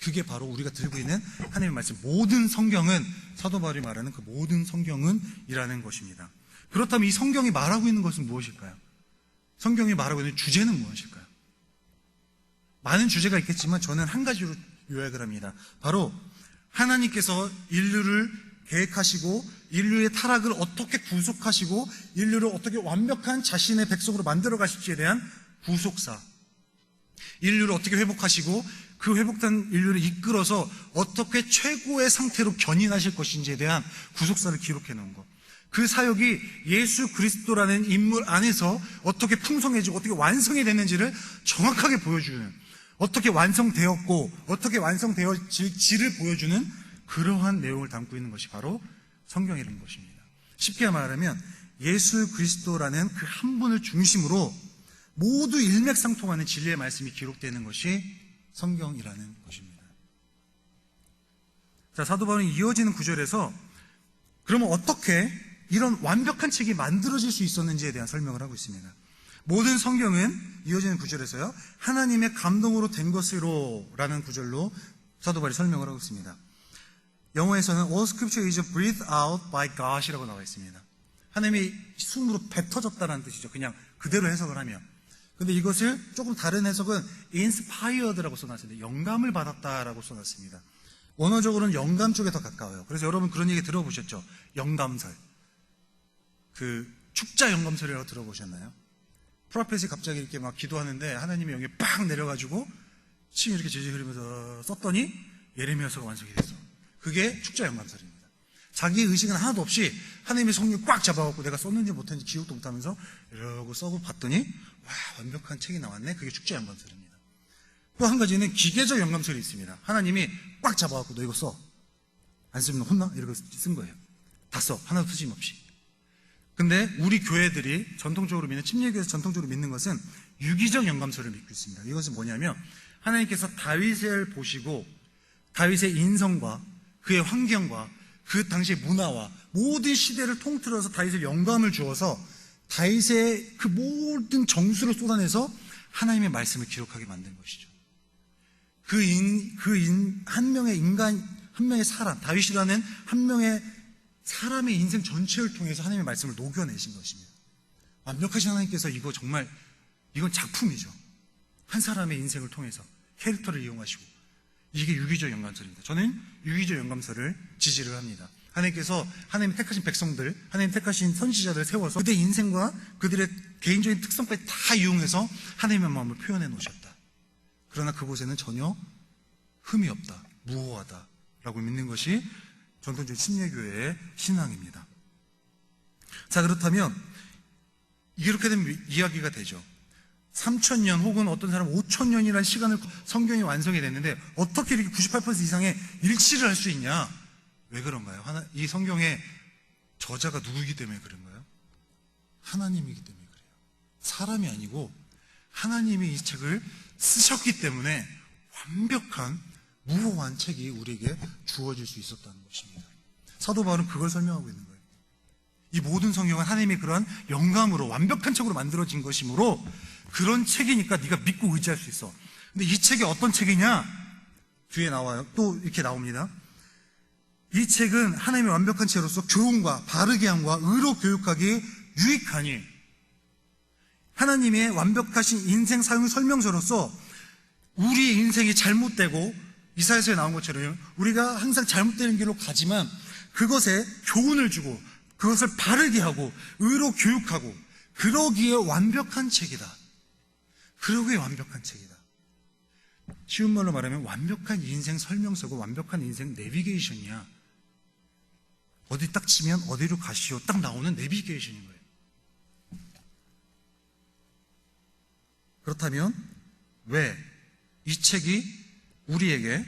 그게 바로 우리가 들고 있는 하나님의 말씀, 모든 성경은, 사도 바울이 말하는 그 모든 성경은 이라는 것입니다. 그렇다면 이 성경이 말하고 있는 것은 무엇일까요? 성경이 말하고 있는 주제는 무엇일까요? 많은 주제가 있겠지만 저는 한 가지로 요약을 합니다. 바로 하나님께서 인류를 계획하시고 인류의 타락을 어떻게 구속하시고 인류를 어떻게 완벽한 자신의 백성으로 만들어 가실지에 대한 구속사, 인류를 어떻게 회복하시고 그 회복된 인류를 이끌어서 어떻게 최고의 상태로 견인하실 것인지에 대한 구속사를 기록해 놓은 것, 그 사역이 예수 그리스도라는 인물 안에서 어떻게 풍성해지고 어떻게 완성이 됐는지를 정확하게 보여주는, 어떻게 완성되었고 어떻게 완성되어질지를 보여주는 그러한 내용을 담고 있는 것이 바로 성경이라는 것입니다. 쉽게 말하면 예수 그리스도라는 그 한 분을 중심으로 모두 일맥상통하는 진리의 말씀이 기록되는 것이 성경이라는 것입니다. 자, 사도 바울은 이어지는 구절에서 그러면 어떻게 이런 완벽한 책이 만들어질 수 있었는지에 대한 설명을 하고 있습니다. 모든 성경은 이어지는 구절에서요, 하나님의 감동으로 된 것으로 라는 구절로 사도 바울이 설명을 하고 있습니다. 영어에서는 All scripture is breathed out by God 이라고 나와 있습니다. 하나님이 숨으로 뱉어졌다는 뜻이죠. 그냥 그대로 해석을 하면. 근데 이것을 조금 다른 해석은 inspired라고 써놨습니다. 영감을 받았다라고 써놨습니다. 원어적으로는 영감 쪽에 더 가까워요. 그래서 여러분 그런 얘기 들어보셨죠? 영감설. 그 축자 영감설이라고 들어보셨나요? 프로페시 갑자기 이렇게 막 기도하는데 하나님의 영이 빡 내려가지고 침이 이렇게 질질 흐르면서 썼더니 예레미야서가 완성이 됐어. 그게 축자 영감설입니다. 자기의 의식은 하나도 없이 하나님의 성령을 꽉 잡아갖고 내가 썼는지 못했는지 기억도 못하면서 이러고 써고 봤더니 와, 완벽한 책이 나왔네. 그게 축자 영감설입니다. 또 한 가지는 기계적 영감설이 있습니다. 하나님이 꽉 잡아갖고 너 이거 써. 안 쓰면 혼나? 이러고 쓴 거예요. 다 써. 하나도 틀림없이. 근데 우리 교회들이 전통적으로 믿는, 침례교에서 전통적으로 믿는 것은 유기적 영감설을 믿고 있습니다. 이것은 뭐냐면 하나님께서 다윗을 보시고 다윗의 인성과 그의 환경과 그 당시의 문화와 모든 시대를 통틀어서 다윗을 영감을 주어서 다윗의 그 모든 정수를 쏟아내서 하나님의 말씀을 기록하게 만든 것이죠. 한 명의 인간, 한 명의 사람, 다윗이라는 한 명의 사람의 인생 전체를 통해서 하나님의 말씀을 녹여내신 것입니다. 완벽하신 하나님께서 이거 정말, 이건 작품이죠. 한 사람의 인생을 통해서 캐릭터를 이용하시고, 이게 유기적 영감설입니다. 저는 유기적 영감설을 지지를 합니다. 하나님께서 하나님 택하신 백성들, 하나님 택하신 선지자들을 세워서 그들의 인생과 그들의 개인적인 특성까지 다 이용해서 하나님의 마음을 표현해 놓으셨다. 그러나 그곳에는 전혀 흠이 없다, 무호하다라고 믿는 것이 전통적인 침례교회의 신앙입니다. 자, 그렇다면 이렇게 되면 이야기가 되죠. 3,000년 혹은 어떤 사람은 5,000년이라는 시간을 성경이 완성이 됐는데 어떻게 이렇게 98% 이상의 일치를 할 수 있냐? 왜 그런가요? 이 성경의 저자가 누구이기 때문에 그런가요? 하나님이기 때문에 그래요. 사람이 아니고 하나님이 이 책을 쓰셨기 때문에 완벽한 무호한 책이 우리에게 주어질 수 있었다는 것입니다. 사도 바울은 그걸 설명하고 있는 거예요. 이 모든 성경은 하나님의 그러한 영감으로 완벽한 책으로 만들어진 것이므로 그런 책이니까 네가 믿고 의지할 수 있어. 근데 이 책이 어떤 책이냐? 뒤에 나와요. 또 이렇게 나옵니다. 이 책은 하나님의 완벽한 책으로서 교훈과 바르게 함과 의로 교육하기 유익하니, 하나님의 완벽하신 인생 사용 설명서로서 우리 인생이 잘못되고 이사야서에 나온 것처럼 우리가 항상 잘못되는 길로 가지만 그것에 교훈을 주고 그것을 바르게 하고 의로 교육하고 그러기에 완벽한 책이다. 그러기에 완벽한 책이다. 쉬운 말로 말하면 완벽한 인생 설명서고 완벽한 인생 내비게이션이야. 어디 딱 치면 어디로 가시오 딱 나오는 내비게이션인 거예요. 그렇다면 왜 이 책이 우리에게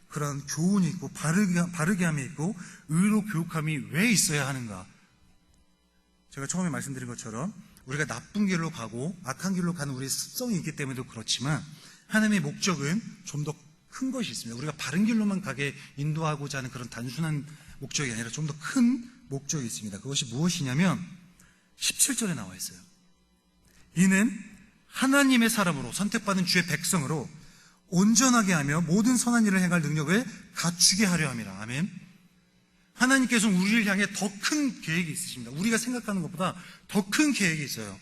그런 교훈이 있고 바르게 함이 있고 의로 교육함이 왜 있어야 하는가? 제가 처음에 말씀드린 것처럼 우리가 나쁜 길로 가고 악한 길로 가는 우리의 습성이 있기 때문에도 그렇지만 하나님의 목적은 좀 더 큰 것이 있습니다. 우리가 바른 길로만 가게 인도하고자 하는 그런 단순한 목적이 아니라 좀 더 큰 목적이 있습니다. 그것이 무엇이냐면 17절에 나와 있어요. 이는 하나님의 사람으로 선택받은 주의 백성으로 온전하게 하며 모든 선한 일을 행할 능력을 갖추게 하려 함이라. 아멘. 하나님께서 우리를 향해 더 큰 계획이 있으십니다. 우리가 생각하는 것보다 더 큰 계획이 있어요.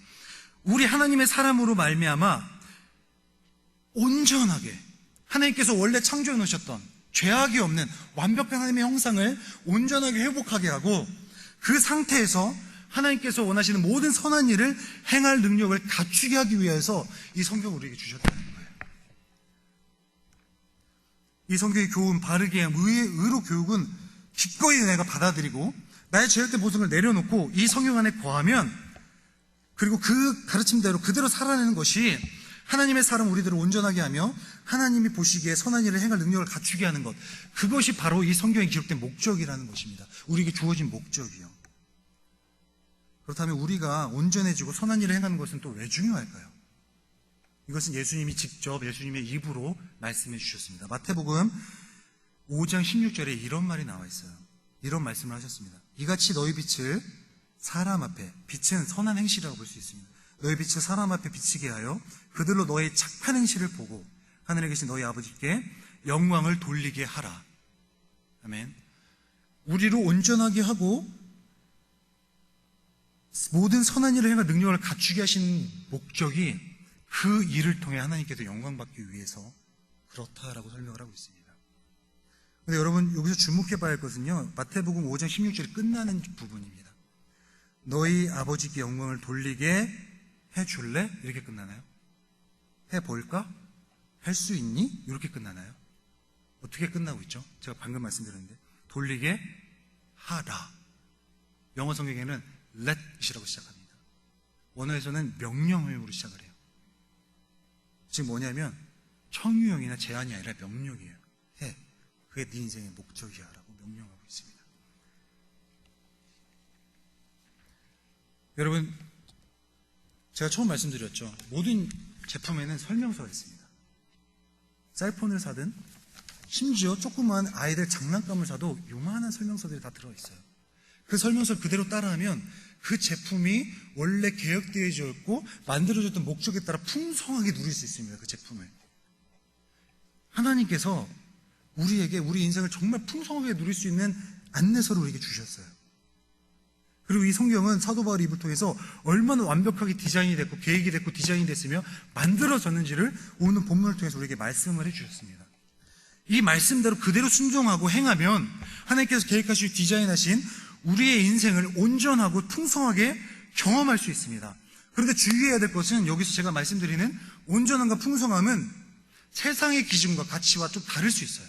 우리 하나님의 사람으로 말미암아 온전하게, 하나님께서 원래 창조해 놓으셨던 죄악이 없는 완벽한 하나님의 형상을 온전하게 회복하게 하고, 그 상태에서 하나님께서 원하시는 모든 선한 일을 행할 능력을 갖추게 하기 위해서 이 성경을 우리에게 주셨다는 거예요. 이 성경의 교훈, 바르게 한 의로 교육은 기꺼이 내가 받아들이고 나의 죄악된 모습을 내려놓고 이 성경 안에 거하면, 그리고 그 가르침대로 그대로 살아내는 것이 하나님의 사람 우리들을 온전하게 하며 하나님이 보시기에 선한 일을 행할 능력을 갖추게 하는 것, 그것이 바로 이 성경에 기록된 목적이라는 것입니다. 우리에게 주어진 목적이요. 그렇다면 우리가 온전해지고 선한 일을 행하는 것은 또 왜 중요할까요? 이것은 예수님이 직접 예수님의 입으로 말씀해 주셨습니다. 마태복음 5장 16절에 이런 말이 나와 있어요. 이런 말씀을 하셨습니다. 이같이 너희 빛을 사람 앞에, 빛은 선한 행실이라고 볼 수 있습니다. 너희 빛을 사람 앞에 비치게 하여 그들로 너의 착한 행실을 보고 하늘에 계신 너희 아버지께 영광을 돌리게 하라. 아멘. 우리를 온전하게 하고 모든 선한 일을 행할 능력을 갖추게 하신 목적이 그 일을 통해 하나님께서 영광받기 위해서 그렇다라고 설명을 하고 있습니다. 근데 여러분, 여기서 주목해 봐야 할 것은요, 마태복음 5장 16절이 끝나는 부분입니다. 너희 아버지께 영광을 돌리게 해줄래? 이렇게 끝나나요? 해볼까? 할 수 있니? 이렇게 끝나나요? 어떻게 끝나고 있죠? 제가 방금 말씀드렸는데, 돌리게 하라. 영어 성경에는 let이라고 시작합니다. 원어에서는 명령형으로 시작을 해요. 지금 뭐냐면 청유형이나 제한이 아니라 명령이에요. 해. 그게 네 인생의 목적이야 라고 명령하고 있습니다. 여러분, 제가 처음 말씀드렸죠. 모든 제품에는 설명서가 있습니다. 셀폰을 사든 심지어 조그만 아이들 장난감을 사도 요만한 설명서들이 다 들어있어요. 그 설명서를 그대로 따라하면 그 제품이 원래 계획되어져 있고 만들어졌던 목적에 따라 풍성하게 누릴 수 있습니다. 그 제품을. 하나님께서 우리에게 우리 인생을 정말 풍성하게 누릴 수 있는 안내서를 우리에게 주셨어요. 그리고 이 성경은 사도 바울의 입을 통해서 얼마나 완벽하게 디자인이 됐고 계획이 됐고 디자인이 됐으며 만들어졌는지를 오늘 본문을 통해서 우리에게 말씀을 해주셨습니다. 이 말씀대로 그대로 순종하고 행하면 하나님께서 계획하시고 디자인하신 우리의 인생을 온전하고 풍성하게 경험할 수 있습니다. 그런데 주의해야 될 것은, 여기서 제가 말씀드리는 온전함과 풍성함은 세상의 기준과 가치와 좀 다를 수 있어요.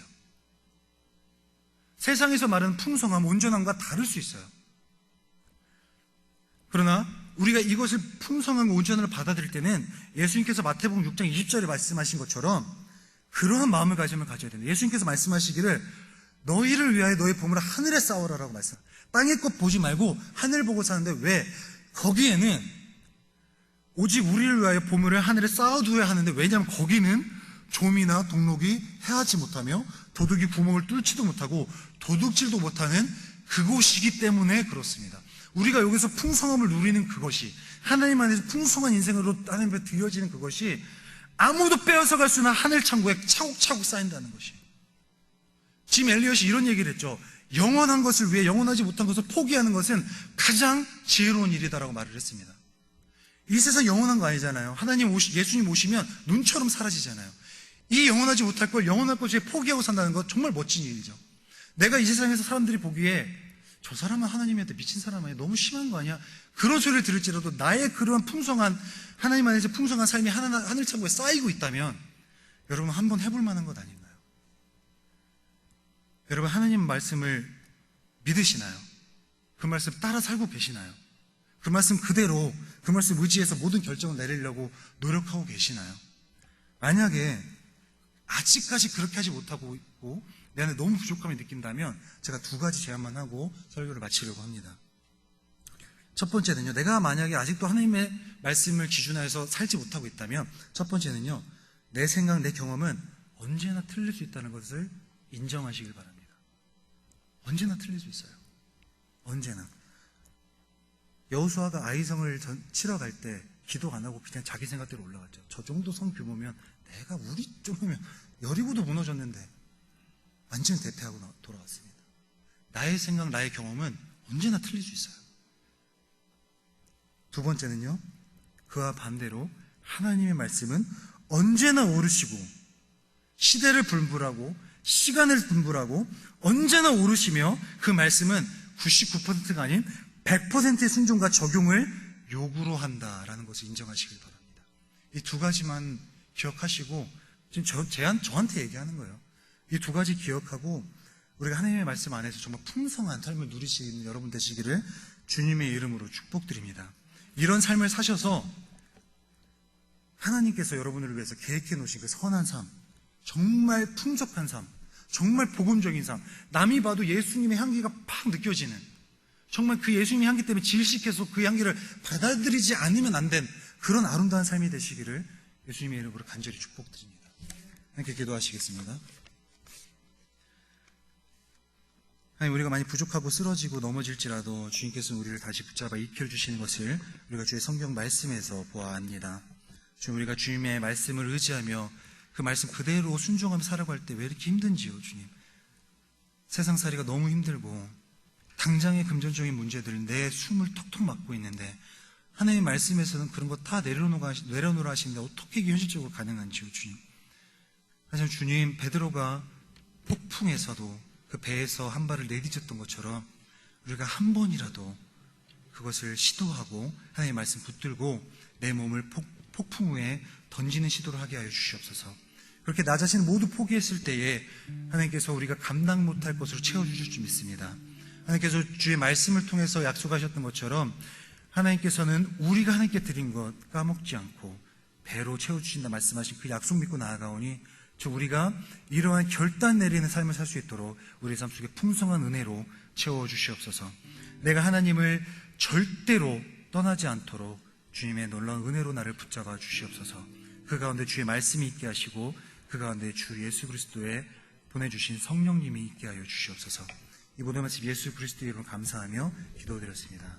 세상에서 말하는 풍성함, 온전함과 다를 수 있어요. 그러나 우리가 이것을 풍성한 온전함을 받아들일 때는 예수님께서 마태복음 6장 20절에 말씀하신 것처럼 그러한 마음을 가져야 됩니다. 예수님께서 말씀하시기를 너희를 위하여 너희 보물을 하늘에 쌓아라라고 말씀합니다. 땅의 것 보지 말고 하늘 보고 사는데, 왜? 거기에는 오직 우리를 위하여 보물을 하늘에 쌓아두어야 하는데, 왜냐하면 거기는 좀이나 동록이 해하지 못하며 도둑이 구멍을 뚫지도 못하고 도둑질도 못하는 그곳이기 때문에 그렇습니다. 우리가 여기서 풍성함을 누리는 그것이, 하나님 안에서 풍성한 인생으로 하나님 앞에 드려지는 그것이 아무도 빼앗아갈 수 없는 하늘 창고에 차곡차곡 쌓인다는 것이. 짐 엘리엇이 이런 얘기를 했죠. 영원한 것을 위해 영원하지 못한 것을 포기하는 것은 가장 지혜로운 일이다라고 말을 했습니다. 이 세상 영원한 거 아니잖아요. 예수님 오시면 눈처럼 사라지잖아요. 이 영원하지 못할 걸 영원할 것에 포기하고 산다는 것, 정말 멋진 일이죠. 내가 이 세상에서 사람들이 보기에 저 사람은 하나님한테 미친 사람 아니야, 너무 심한 거 아니야, 그런 소리를 들을지라도 나의 그러한 풍성한, 하나님 안에서 풍성한 삶이 하늘 창고에 쌓이고 있다면 여러분 한번 해볼 만한 것 아닌가요? 여러분, 하나님 말씀을 믿으시나요? 그 말씀 따라 살고 계시나요? 그 말씀 그대로, 그 말씀 의지해서 모든 결정을 내리려고 노력하고 계시나요? 만약에 아직까지 그렇게 하지 못하고 있고 내 안에 너무 부족함을 느낀다면 제가 두 가지 제안만 하고 설교를 마치려고 합니다. 첫 번째는요, 내가 만약에 아직도 하나님의 말씀을 기준화해서 살지 못하고 있다면, 첫 번째는요, 내 생각, 내 경험은 언제나 틀릴 수 있다는 것을 인정하시길 바랍니다. 언제나 틀릴 수 있어요. 언제나. 여호수아가 아이성을 치러 갈 때 기도 안 하고 그냥 자기 생각대로 올라갔죠. 저 정도 성 규모면 내가 우리 정도면 여리고도 무너졌는데 완전히 대패하고 돌아왔습니다. 나의 생각, 나의 경험은 언제나 틀릴 수 있어요. 두 번째는요, 그와 반대로 하나님의 말씀은 언제나 오르시고 시대를 분불하고 시간을 분불하고 언제나 오르시며 그 말씀은 99%가 아닌 100%의 순종과 적용을 요구로 한다라는 것을 인정하시길 바랍니다. 이 두 가지만 기억하시고 지금 저한테 얘기하는 거예요. 이 두 가지 기억하고 우리가 하나님의 말씀 안에서 정말 풍성한 삶을 누리시는 여러분 되시기를 주님의 이름으로 축복드립니다. 이런 삶을 사셔서 하나님께서 여러분을 위해서 계획해 놓으신 그 선한 삶, 정말 풍족한 삶, 정말 복음적인 삶, 남이 봐도 예수님의 향기가 팍 느껴지는, 정말 그 예수님의 향기 때문에 질식해서 그 향기를 받아들이지 않으면 안 된 그런 아름다운 삶이 되시기를 예수님의 이름으로 간절히 축복드립니다. 함께 기도하시겠습니다. 하나님, 우리가 많이 부족하고 쓰러지고 넘어질지라도 주님께서는 우리를 다시 붙잡아 익혀주시는 것을 우리가 주의 성경 말씀에서 보아합니다. 주님, 우리가 주님의 말씀을 의지하며 그 말씀 그대로 순종하며 살아갈 때 왜 이렇게 힘든지요, 주님. 세상살이가 너무 힘들고 당장의 금전적인 문제들, 내 숨을 턱턱 막고 있는데 하나님의 말씀에서는 그런 거 다 내려놓으라 하시는데 어떻게 이게 현실적으로 가능한지요, 주님. 하지만 주님, 베드로가 폭풍에서도 그 배에서 한 발을 내딛었던 것처럼 우리가 한 번이라도 그것을 시도하고 하나님의 말씀 붙들고 내 몸을 폭풍 위에 던지는 시도를 하게 하여 주시옵소서. 그렇게 나 자신을 모두 포기했을 때에 하나님께서 우리가 감당 못할 것으로 채워주실 줄 믿습니다. 하나님께서 주의 말씀을 통해서 약속하셨던 것처럼 하나님께서는 우리가 하나님께 드린 것 까먹지 않고 배로 채워주신다 말씀하신 그 약속 믿고 나아가오니 우리가 이러한 결단 내리는 삶을 살 수 있도록 우리 삶 속에 풍성한 은혜로 채워주시옵소서. 내가 하나님을 절대로 떠나지 않도록 주님의 놀라운 은혜로 나를 붙잡아 주시옵소서. 그 가운데 주의 말씀이 있게 하시고 그 가운데 주 예수 그리스도의 보내주신 성령님이 있게 하여 주시옵소서. 이 모든 말씀 예수 그리스도의 이름으로 감사하며 기도드렸습니다.